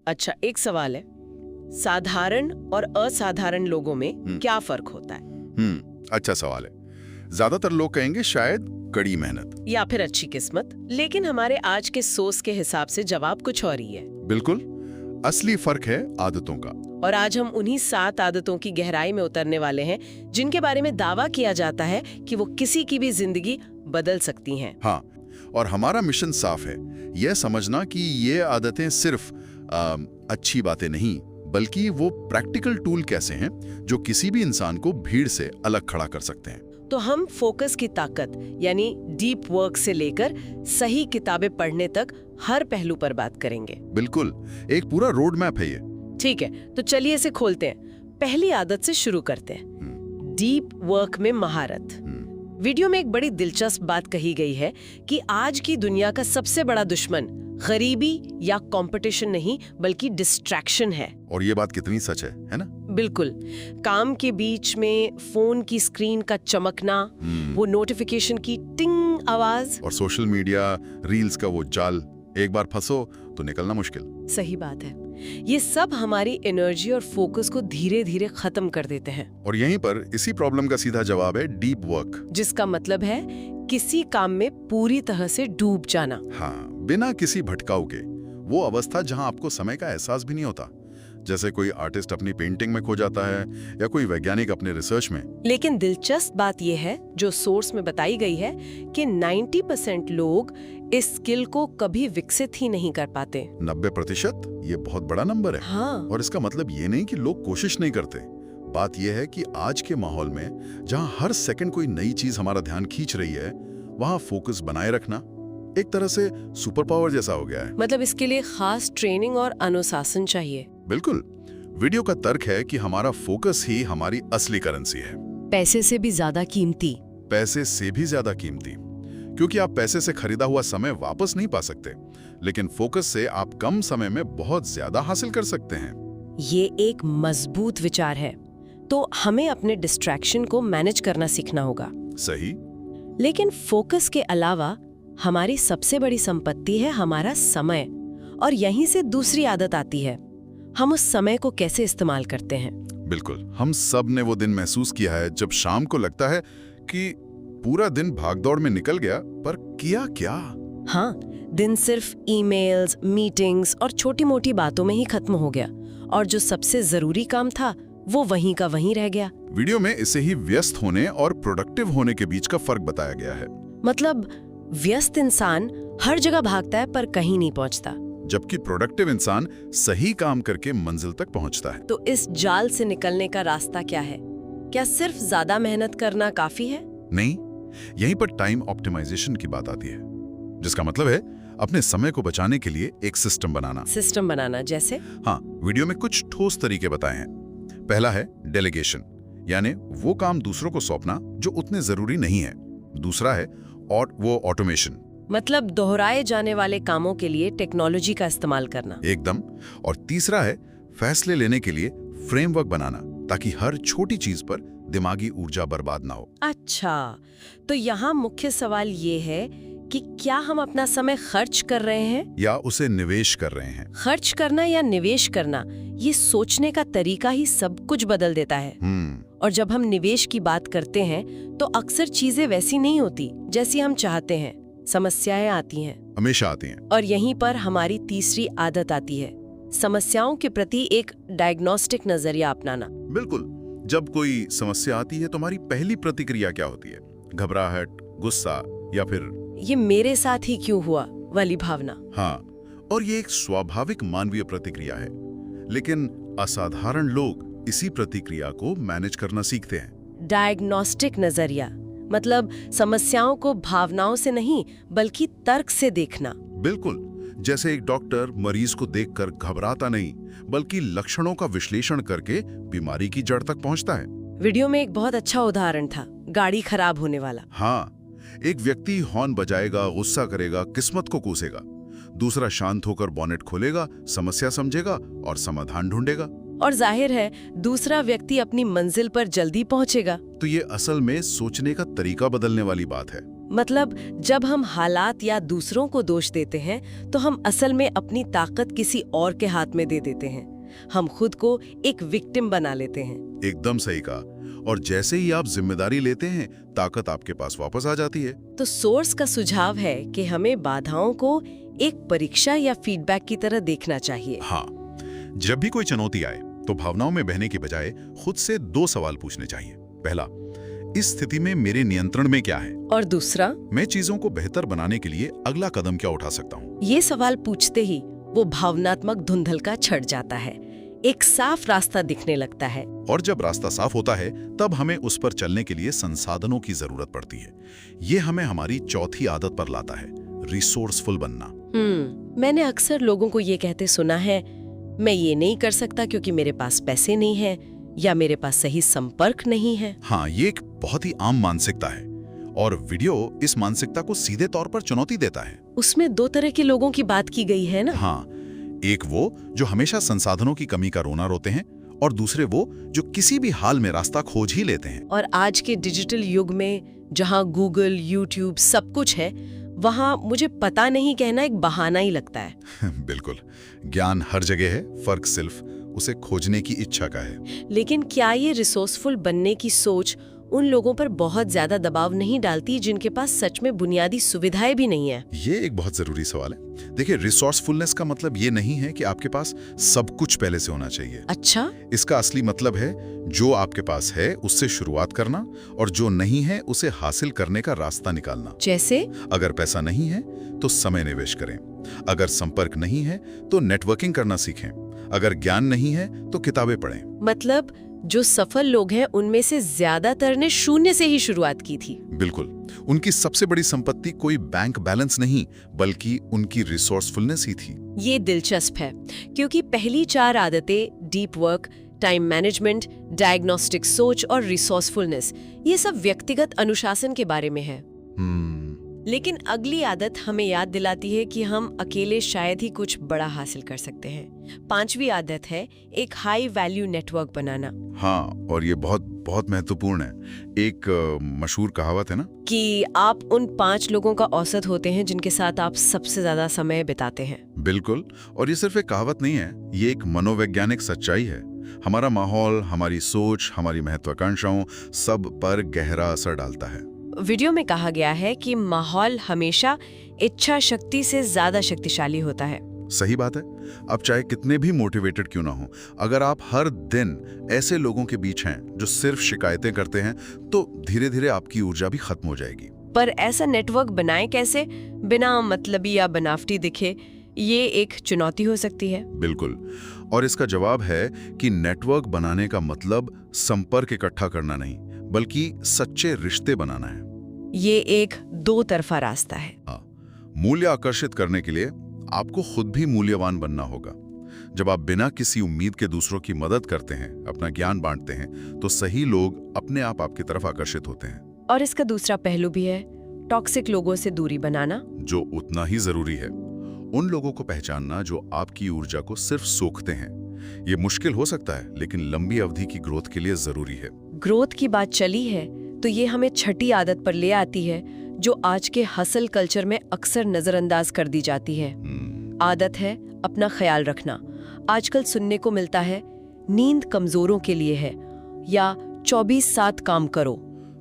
अच्छा, एक सवाल है, साधारण और असाधारण लोगों में क्या फर्क होता है? अच्छा सवाल है। ज्यादातर लोग कहेंगे शायद कड़ी मेहनत या फिर अच्छी किस्मत, लेकिन हमारे आज के सोच के हिसाब से जवाब कुछ और ही है। बिल्कुल, असली फर्क है आदतों का। और आज हम उन्हीं 7 आदतों की गहराई में उतरने वाले हैं जिनके बारे में दावा किया जाता है कि वो किसी की भी जिंदगी बदल सकती हैं। हाँ, और हमारा मिशन साफ है, यह समझना कि ये आदतें सिर्फ अच्छी बातें नहीं, बल्कि वो प्रैक्टिकल टूल कैसे हैं जो किसी भी इंसान को भीड़ से अलग खड़ा कर सकते हैं। तो हम फोकस की ताकत यानी डीप वर्क से लेकर सही किताबें पढ़ने तक हर पहलू पर बात करेंगे। बिल्कुल, एक पूरा रोड मैप है ये। ठीक है, तो चलिए इसे खोलते हैं। पहली आदत से शुरू करते हैं, डीप वर्क में महारत। वीडियो में एक बड़ी दिलचस्प बात कही गई है कि आज की दुनिया का सबसे बड़ा दुश्मन गरीबी या कंपटीशन नहीं बल्कि डिस्ट्रैक्शन है। और ये बात कितनी सच है ना? बिल्कुल, काम के बीच में फोन की स्क्रीन का चमकना, वो नोटिफिकेशन की टिंग आवाज और सोशल मीडिया रील्स का वो जाल, एक बार फंसो तो निकलना मुश्किल। सही बात है, ये सब हमारी एनर्जी और फोकस को धीरे धीरे खत्म कर देते हैं। और यहीं पर इसी प्रॉब्लम का सीधा जवाब है डीप वर्क, जिसका मतलब है किसी काम में पूरी तरह से डूब जाना। हाँ, बिना किसी भटकाव के। वो अवस्था जहां आपको समय का एहसास भी नहीं होता, जैसे कोई आर्टिस्ट अपनी पेंटिंग में खो जाता है या कोई वैज्ञानिक अपने रिसर्च में। लेकिन दिलचस्प बात यह है, जो सोर्स में बताई गई है, कि 90% लोग इस स्किल को कभी विकसित ही नहीं कर पाते। 90%? ये बहुत बड़ा नंबर है। हाँ। और इसका मतलब ये नहीं कि लोग कोशिश नहीं करते। बात यह है कि आज के माहौल में जहां हर सेकंड कोई नई चीज हमारा ध्यान खींच रही है, वहां फोकस बनाए रखना एक तरह से सुपर पावर जैसा हो गया है। मतलब इसके लिए खास ट्रेनिंग और अनुशासन चाहिए। बिल्कुल। वीडियो का तर्क है कि हमारा फोकस ही हमारी असली करेंसी है। पैसे से भी ज्यादा कीमती। पैसे से भी ज्यादा कीमती, क्योंकि आप पैसे से खरीदा हुआ समय वापस नहीं पा सकते, लेकिन फोकस से आप कम समय में बहुत ज्यादा हासिल कर सकते हैं। ये एक मजबूत विचार है। तो हमें अपने डिस्ट्रैक्शन को मैनेज करना सीखना होगा। सही। लेकिन फोकस के अलावा हमारी सबसे बड़ी संपत्ति है हमारा समय, और यहीं से दूसरी आदत आती है, हम उस समय को कैसे इस्तेमाल करते हैं। बिल्कुल, हम सब ने वो दिन महसूस किया है जब शाम को लगता है कि पूरा दिन भागदौड़ में निकल गया, पर किया क्या? हाँ, दिन सिर्फ ईमेल्स, मीटिंग्स और छोटी मोटी बातों में ही खत्म हो गया, और जो सबसे जरूरी काम था वो वहीं का वहीं रह गया। वीडियो में इसे ही व्यस्त होने और प्रोडक्टिव होने के बीच का फर्क बताया गया है। मतलब व्यस्त इंसान हर जगह भागता है पर कहीं नहीं पहुंचता, जबकि प्रोडक्टिव इंसान सही काम करके मंजिल तक पहुंचता है। तो इस जाल से निकलने का रास्ता क्या है? क्या सिर्फ ज्यादा मेहनत करना काफी है? नहीं, यहीं पर टाइम ऑप्टिमाइजेशन की बात आती है, जिसका मतलब है अपने समय को बचाने के लिए एक सिस्टम बनाना। सिस्टम बनाना जैसे? हाँ, वीडियो में कुछ ठोस तरीके बताए हैं। पहला है डेलीगेशन, यानी वो काम दूसरों को सौंपना जो उतने जरूरी नहीं है। दूसरा है वो ऑटोमेशन, मतलब दोहराए जाने वाले कामों के लिए टेक्नोलॉजी का इस्तेमाल करना। एकदम। और तीसरा है फैसले लेने के लिए फ्रेमवर्क बनाना, ताकि हर छोटी चीज पर दिमागी ऊर्जा बर्बाद ना हो। अच्छा, तो यहाँ मुख्य सवाल ये है कि क्या हम अपना समय खर्च कर रहे हैं या उसे निवेश कर रहे हैं। खर्च करना या निवेश करना, ये सोचने का तरीका ही सब कुछ बदल देता है। और जब हम निवेश की बात करते हैं तो अक्सर चीजें वैसी नहीं होती जैसी हम चाहते हैं। समस्याएं आती हैं, हमेशा आती हैं। और यहीं पर हमारी तीसरी आदत आती है, समस्याओं के प्रति एक डायग्नोस्टिक नजरिया अपनाना। बिल्कुल, जब कोई समस्या आती है तो हमारी पहली प्रतिक्रिया क्या होती है? घबराहट, गुस्सा, या फिर ये मेरे साथ ही क्यों हुआ वाली भावना। हाँ, और ये एक स्वाभाविक मानवीय प्रतिक्रिया है, लेकिन असाधारण लोग इसी प्रतिक्रिया को मैनेज करना सीखते हैं। डायग्नोस्टिक नजरिया मतलब समस्याओं को भावनाओं से नहीं बल्कि तर्क से देखना। बिल्कुल, जैसे एक डॉक्टर मरीज को देखकर घबराता नहीं, बल्कि लक्षणों का विश्लेषण करके बीमारी की जड़ तक पहुंचता है। वीडियो में एक बहुत अच्छा उदाहरण था, गाड़ी खराब होने वाला। हाँ, एक व्यक्ति हॉर्न बजाएगा, गुस्सा करेगा, किस्मत को कोसेगा। दूसरा शांत होकर बॉनेट खोलेगा, समस्या समझेगा और समाधान ढूंढेगा। और जाहिर है दूसरा व्यक्ति अपनी मंजिल पर जल्दी पहुंचेगा। तो ये असल में सोचने का तरीका बदलने वाली बात है। मतलब जब हम हालात या दूसरों को दोष देते हैं तो हम असल में अपनी ताकत किसी और के हाथ में दे देते हैं। हम खुद को एक विक्टिम बना लेते हैं। एकदम सही कहा। और जैसे ही आप जिम्मेदारी लेते हैं, ताकत आपके पास वापस आ जाती है। तो सोर्स का सुझाव है कि हमें बाधाओं को एक परीक्षा या फीडबैक की तरह देखना चाहिए। हाँ, जब भी कोई चुनौती आए तो भावनाओं में बहने की बजाय खुद से 2 सवाल पूछने चाहिए। पहला, इस स्थिति में मेरे नियंत्रण में क्या है? और दूसरा, मैं चीजों को बेहतर बनाने के लिए अगला कदम क्या उठा सकता हूँ? ये सवाल पूछते ही वो भावनात्मक धुंधलका छट जाता है, एक साफ रास्ता दिखने लगता है। और जब रास्ता साफ होता है तब हमें उस पर चलने के लिए संसाधनों की जरूरत पड़ती है। ये हमें हमारी चौथी आदत पर लाता है, रिसोर्सफुल बनना। मैंने अक्सर लोगों को ये कहते सुना है, मैं ये नहीं कर सकता क्योंकि मेरे पास पैसे नहीं है या मेरे पास सही संपर्क नहीं है। हाँ, ये एक बहुत ही आम मानसिकता है और वीडियो इस मानसिकता को सीधे तौर पर चुनौती देता है। उसमें 2 तरह के लोगों की बात की गई है ना? हाँ, एक वो जो हमेशा संसाधनों की कमी का रोना रोते हैं और दूसरे वो जो किसी भी हाल में रास्ता खोज ही लेते हैं। और आज के डिजिटल युग में जहाँ गूगल, यूट्यूब सब कुछ है, वहाँ मुझे पता नहीं कहना एक बहाना ही लगता है। बिल्कुल, ज्ञान हर जगह है, फर्क सिर्फ उसे खोजने की इच्छा का है। लेकिन क्या ये रिसोर्सफुल बनने की सोच उन लोगों पर बहुत ज्यादा दबाव नहीं डालती जिनके पास सच में बुनियादी सुविधाएं भी नहीं है? ये एक बहुत जरूरी सवाल है। देखिए, रिसोर्सफुलनेस का मतलब ये नहीं है कि आपके पास सब कुछ पहले से होना चाहिए। अच्छा, इसका असली मतलब है जो आपके पास है उससे शुरुआत करना और जो नहीं है उसे हासिल करने का रास्ता निकालना। जैसे? अगर पैसा नहीं है तो समय निवेश करें, अगर संपर्क नहीं है तो नेटवर्किंग करना सीखें, अगर ज्ञान नहीं है तो किताबें पढ़ें। मतलब जो सफल लोग हैं उनमें से ज्यादातर ने शून्य से ही शुरुआत की थी। बिल्कुल, उनकी सबसे बड़ी संपत्ति कोई बैंक बैलेंस नहीं बल्कि उनकी रिसोर्सफुलनेस ही थी। ये दिलचस्प है क्योंकि पहली 4 आदतें, deep work, time management, diagnostic सोच और रिसोर्सफुलनेस, ये सब व्यक्तिगत अनुशासन के बारे में है। लेकिन अगली आदत हमें याद दिलाती है कि हम अकेले शायद ही कुछ बड़ा हासिल कर सकते हैं। 5वीं आदत है एक हाई वैल्यू नेटवर्क बनाना। हाँ, और ये बहुत बहुत महत्वपूर्ण है। एक मशहूर कहावत है ना कि आप उन 5 लोगों का औसत होते हैं जिनके साथ आप सबसे ज्यादा समय बिताते हैं। बिल्कुल, और ये सिर्फ एक कहावत नहीं है, ये एक मनोवैज्ञानिक सच्चाई है। हमारा माहौल, हमारी सोच, हमारी महत्वाकांक्षाओं सब पर गहरा असर डालता है। वीडियो में कहा गया है कि माहौल हमेशा इच्छा शक्ति से ज्यादा शक्तिशाली होता है। सही बात है। अब चाहे कितने भी मोटिवेटेड क्यों ना हो, अगर आप हर दिन ऐसे लोगों के बीच हैं जो सिर्फ शिकायतें करते हैं तो धीरे धीरे आपकी ऊर्जा भी खत्म हो जाएगी। पर ऐसा नेटवर्क बनाएं कैसे बिना मतलबी या बनावटी दिखे? ये एक चुनौती हो सकती है। बिल्कुल, और इसका जवाब है कि नेटवर्क बनाने का मतलब संपर्क इकट्ठा करना नहीं बल्कि सच्चे रिश्ते बनाना है। ये एक 2 तरफा रास्ता है। मूल्य आकर्षित करने के लिए आपको खुद भी मूल्यवान बनना होगा। जब आप बिना किसी उम्मीद के दूसरों की मदद करते हैं, अपना ज्ञान बांटते हैं, तो सही लोग अपने आप आपकी तरफ आकर्षित होते हैं। और इसका दूसरा पहलू भी है, टॉक्सिक लोगों से दूरी बनाना, जो उतना ही जरूरी है। उन लोगों को पहचानना जो आपकी ऊर्जा को सिर्फ सोखते हैं। ये मुश्किल हो सकता है लेकिन लंबी अवधि की ग्रोथ के लिए जरूरी है। ग्रोथ की बात चली है तो ये हमें छठी आदत पर ले आती है जो आज के हसल कल्चर में अक्सर नजरअंदाज कर दी जाती है। आदत है अपना ख्याल रखना। आजकल सुनने को मिलता है नींद कमजोरों के लिए है या 24/7 काम करो।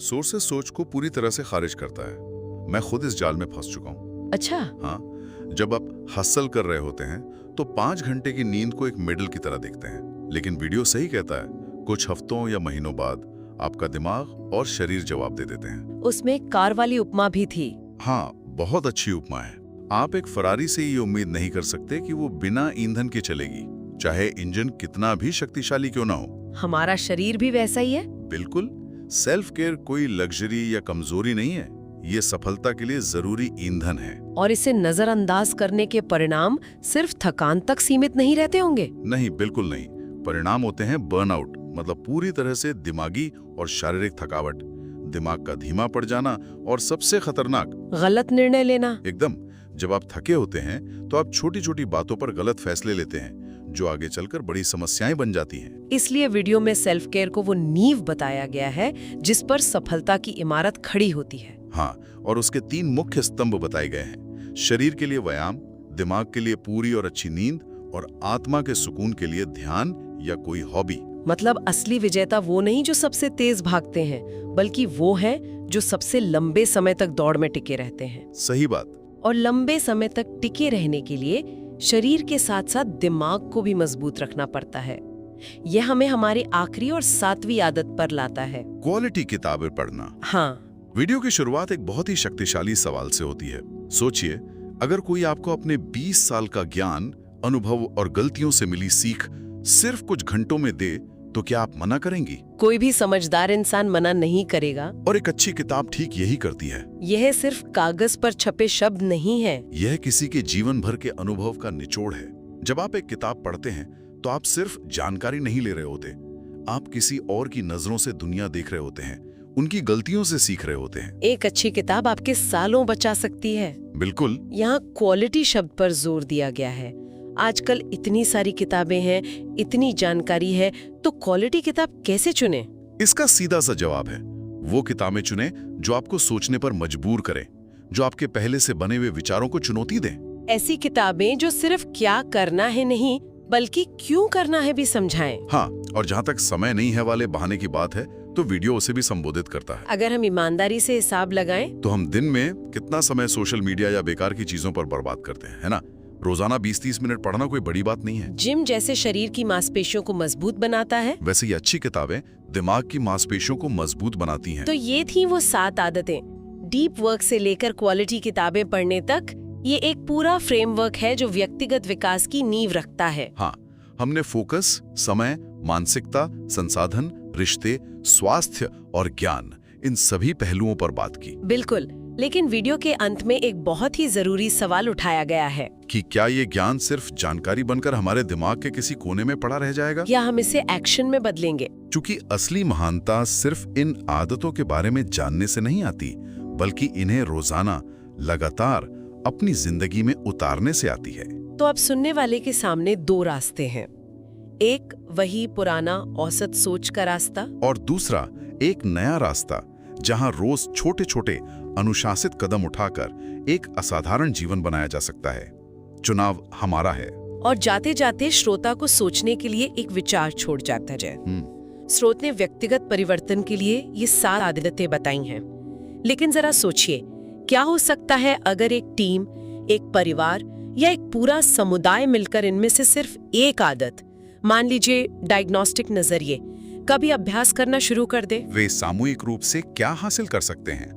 सोर्सेस सोच को पूरी तरह से खारिज करता है। मैं खुद इस जाल में फंस चुका हूँ। अच्छा? हाँ, जब आप हसल कर रहे होते हैं तो 5 घंटे की नींद को एक मेडल की तरह देखते हैं, लेकिन वीडियो सही कहता है कुछ हफ्तों या महीनों बाद आपका दिमाग और शरीर जवाब दे देते हैं। उसमें एक कार वाली उपमा भी थी। हाँ, बहुत अच्छी उपमा है। आप एक फरारी से ये उम्मीद नहीं कर सकते कि वो बिना ईंधन के चलेगी, चाहे इंजन कितना भी शक्तिशाली क्यों ना हो। हमारा शरीर भी वैसा ही है। बिल्कुल, सेल्फ केयर कोई लग्जरी या कमजोरी नहीं है, ये सफलता के लिए जरूरी ईंधन है। और इसे नजरअंदाज करने के परिणाम सिर्फ थकान तक सीमित नहीं रहते होंगे। नहीं, बिल्कुल नहीं। परिणाम होते हैं बर्नआउट, मतलब पूरी तरह से दिमागी और शारीरिक थकावट, दिमाग का धीमा पड़ जाना और सबसे खतरनाक गलत निर्णय लेना। एकदम, जब आप थके होते हैं तो आप छोटी छोटी बातों पर गलत फैसले लेते हैं जो आगे चलकर बड़ी समस्याएं बन जाती हैं। इसलिए वीडियो में सेल्फ केयर को वो नींव बताया गया है जिस पर सफलता की इमारत खड़ी होती है। हाँ, और उसके 3 मुख्य स्तंभ बताए गए हैं। शरीर के लिए व्यायाम, दिमाग के लिए पूरी और अच्छी नींद, और आत्मा के सुकून के लिए ध्यान या कोई हॉबी। मतलब असली विजेता वो नहीं जो सबसे तेज भागते हैं, बल्कि वो है जो सबसे लंबे समय तक दौड़ में टिके रहते हैं। सही बात। और लंबे समय तक टिके रहने के लिए शरीर के साथ साथ दिमाग को भी मजबूत रखना पड़ता है। यह हमें हमारी आखिरी और 7वीं आदत पर लाता है, क्वालिटी किताबें पढ़ना। हाँ। वीडियो की शुरुआत एक बहुत ही शक्तिशाली सवाल से होती है। सोचिए, अगर कोई आपको अपने 20 साल का ज्ञान, अनुभव और गलतियों से मिली सीख सिर्फ कुछ घंटों में दे, तो क्या आप मना करेंगी? कोई भी समझदार इंसान मना नहीं करेगा। और एक अच्छी किताब ठीक यही करती है। यह सिर्फ कागज पर छपे शब्द नहीं है। यह किसी के जीवन भर के अनुभव का निचोड़ है। जब आप एक किताब पढ़ते हैं तो आप सिर्फ जानकारी नहीं ले रहे होते, आप किसी और की नजरों से दुनिया देख रहे होते हैं, उनकी गलतियों से सीख रहे होते हैं। एक अच्छी किताब आपके सालों बचा सकती है। बिल्कुल। यहाँ क्वालिटी शब्द पर जोर दिया गया है। आजकल इतनी सारी किताबें हैं, इतनी जानकारी है, तो क्वालिटी किताब कैसे चुने? इसका सीधा सा जवाब है, वो किताबें चुने जो आपको सोचने पर मजबूर करें, जो आपके पहले से बने हुए विचारों को चुनौती दें। ऐसी किताबें जो सिर्फ क्या करना है नहीं, बल्कि क्यों करना है भी समझाएं। हाँ, और जहाँ तक समय नहीं है वाले बहाने की बात है, तो वीडियो उसे भी संबोधित करता है। अगर हम ईमानदारी से हिसाब लगाएं, तो हम दिन में कितना समय सोशल मीडिया या बेकार की चीजों पर बर्बाद करते हैं, है ना? रोजाना 20-30 मिनट पढ़ना कोई बड़ी बात नहीं है। जिम जैसे शरीर की मांसपेशियों को मजबूत बनाता है, वैसे ये अच्छी किताबें दिमाग की मांसपेशियों को मजबूत बनाती हैं। तो ये थी वो 7 आदतें। डीप वर्क से लेकर क्वालिटी किताबें पढ़ने तक ये एक पूरा फ्रेमवर्क है जो व्यक्तिगत विकास की नींव रखता है। हाँ, हमने फोकस, समय, मानसिकता, संसाधन, रिश्ते, स्वास्थ्य और ज्ञान, इन सभी पहलुओं पर बात की। बिल्कुल, लेकिन वीडियो के अंत में एक बहुत ही जरूरी सवाल उठाया गया है कि क्या ये ज्ञान सिर्फ जानकारी बनकर हमारे दिमाग के किसी कोने में पड़ा रह जाएगा, या हम इसे एक्शन में बदलेंगे? क्योंकि असली महानता सिर्फ इन आदतों के बारे में जानने से नहीं आती, बल्कि इन्हें रोजाना लगातार अपनी जिंदगी में उतारने से आती है। तो अब सुनने वाले के सामने 2 रास्ते हैं। एक वही पुराना औसत सोच का रास्ता, और दूसरा एक नया रास्ता जहां रोज छोटे छोटे अनुशासित कदम उठाकर एक असाधारण जीवन बनाया जा सकता है। चुनाव हमारा है। और जाते जाते श्रोता को सोचने के लिए एक विचार छोड़ जाता जाए। स्रोत ने व्यक्तिगत परिवर्तन के लिए ये 7 आदतें बताई हैं, लेकिन जरा सोचिए, क्या हो सकता है अगर एक टीम, एक परिवार या एक पूरा समुदाय मिलकर इनमें से सिर्फ एक आदत, मान लीजिए डायग्नोस्टिक नजरिए, का भी अभ्यास करना शुरू कर दे? वे सामूहिक रूप से क्या हासिल कर सकते हैं?